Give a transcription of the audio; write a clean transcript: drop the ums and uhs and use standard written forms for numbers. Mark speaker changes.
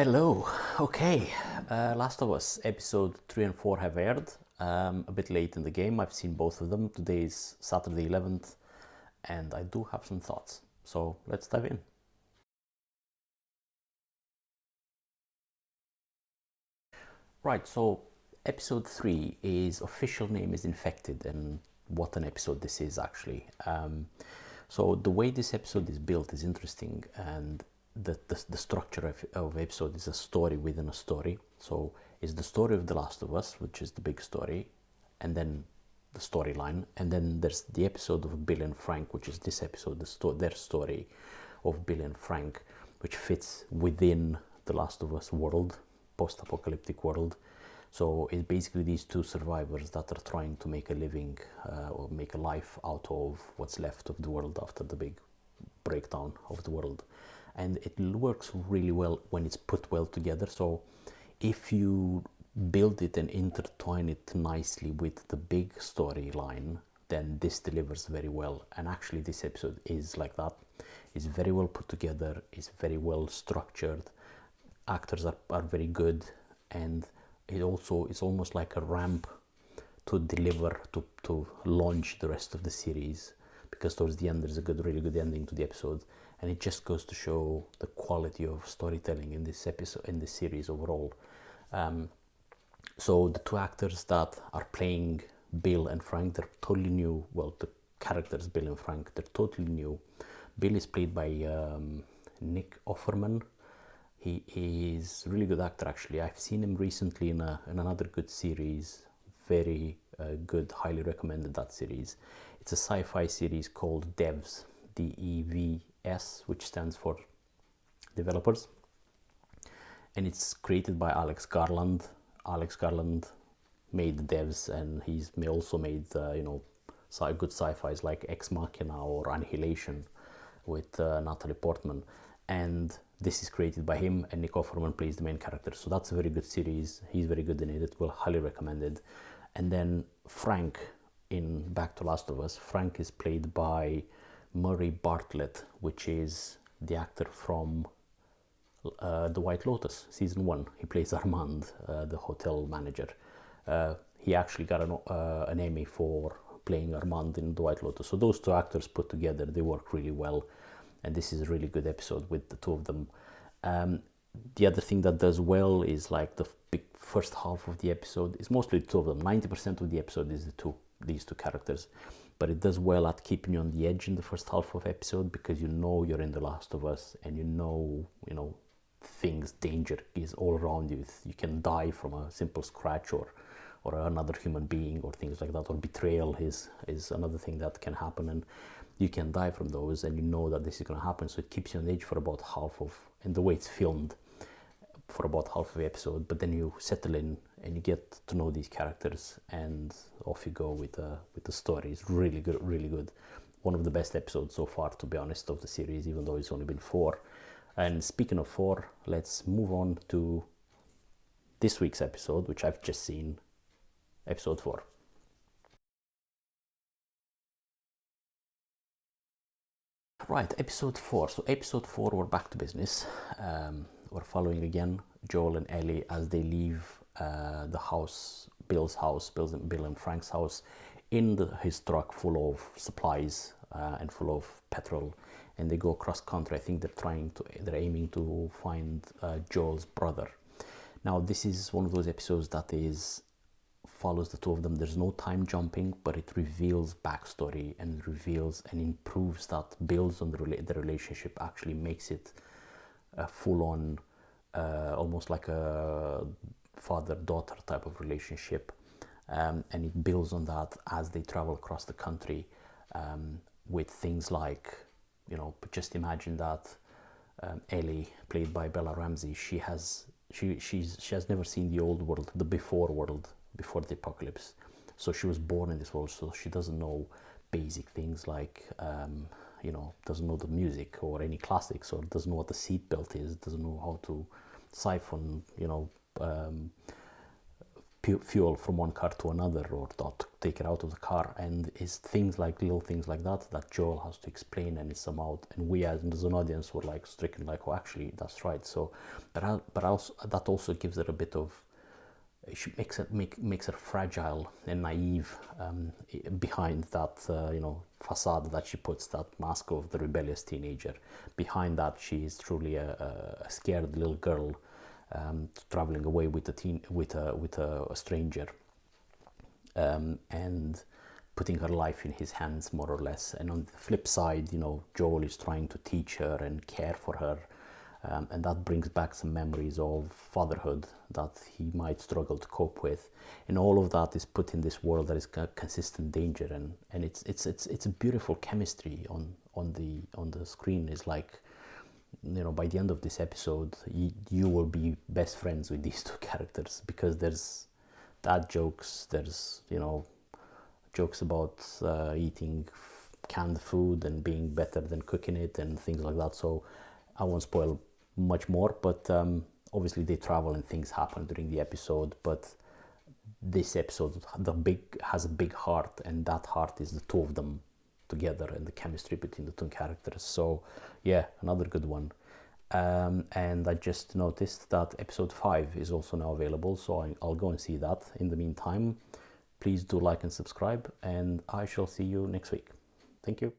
Speaker 1: Hello. Okay. Last of Us episode 3 and 4 have aired. A bit late in the game. I've seen both of them. Today is Saturday 11th, and I do have some thoughts. So let's dive in. Right. So episode 3 is official name is Infected, and what an episode this is actually. So the way this episode is built is interesting, and the structure of episode is a story within a story. So it's the story of The Last of Us, which is the big story, and then the storyline, and then there's the episode of Bill and Frank, which is this episode, their story of Bill and Frank, which fits within The Last of Us world, post-apocalyptic world. So it's basically these two survivors that are trying to make a living or make a life out of what's left of the world after the big breakdown of the world. And it works really well when it's put well together. So if you build it and intertwine it nicely with the big storyline, then this delivers very well. And actually this episode is like that. It's very well put together, it's very well structured, actors are very good, and it also is almost like a ramp to deliver, to launch the rest of the series, because towards the end there's a really good ending to the episode, and it just goes to show the quality of storytelling in this episode, in this series overall. So the two actors that are playing Bill and Frank, they're totally new. Well, the characters Bill and Frank, they're totally new. Bill is played by Nick Offerman. He is a really good actor, actually. I've seen him recently in another good series, very good, highly recommended that series. It's a sci-fi series called Devs, D-E-V-S, which stands for developers. And it's created by Alex Garland. Alex Garland made Devs, and he's also made, good sci-fis like Ex Machina or Annihilation with Natalie Portman. And this is created by him, and Nick Offerman plays the main character. So that's a very good series. He's very good in it. It will highly recommend it. And then Frank in Back to Last of Us. Frank is played by Murray Bartlett, which is the actor from The White Lotus, season 1. He plays Armand, the hotel manager. He actually got an Emmy for playing Armand in The White Lotus. So those two actors put together, they work really well. And this is a really good episode with the two of them. The other thing that does well is like the big first half of the episode is mostly the two of them. 90% of the episode is these two characters, but it does well at keeping you on the edge in the first half of episode, because you know you're in The Last of Us, and you know danger is all around you. You can die from a simple scratch or another human being or things like that, or betrayal is another thing that can happen, and you can die from those, and you know that this is going to happen. So it keeps you on edge for about half of, and the way it's filmed, for about half of the episode. But then you settle in and you get to know these characters, and off you go with the story. It's really good, really good. One of the best episodes so far, to be honest, of the series, even though it's only been 4. And speaking of 4, let's move on to this week's episode, which I've just seen, episode 4. Right, episode 4. So episode 4, we're back to business. We're following again Joel and Ellie as they leave the house, Bill and Frank's house, in his truck full of supplies and full of petrol, and they go cross country. I think they're aiming to find Joel's brother. Now this is one of those episodes that follows the two of them. There's no time jumping, but it reveals backstory and reveals and improves that, builds on the relationship, actually makes it a full-on, almost like a father-daughter type of relationship, and it builds on that as they travel across the country, with things like, just imagine that Ellie, played by Bella Ramsey, she has never seen the old world, the before world, before the apocalypse. So she was born in this world, so she doesn't know basic things like, doesn't know the music or any classics, or doesn't know what the seatbelt is, doesn't know how to siphon, fuel from one car to another, or to take it out of the car, and it's little things like that Joel has to explain, and it's somehow, and we as an audience were like stricken, like, oh, actually that's right. So but also that also gives it a bit of, makes her fragile and naive, behind that facade that she puts, that mask of the rebellious teenager. Behind that, she is truly a scared little girl, traveling away with a stranger, and putting her life in his hands, more or less. And on the flip side, Joel is trying to teach her and care for her, and that brings back some memories of fatherhood that he might struggle to cope with. And all of that is put in this world that is consistent danger, and it's a beautiful chemistry on the screen. Is like, by the end of this episode, you will be best friends with these two characters, because there's dad jokes, there's jokes about eating canned food and being better than cooking it and things like that. So I won't spoil much more, but obviously they travel and things happen during the episode. But this episode, has a big heart, and that heart is the two of them together, and the chemistry between the two characters. So yeah, another good one. And I just noticed that episode 5 is also now available, so I'll go and see that. In the meantime, please do like and subscribe, and I shall see you next week. Thank you.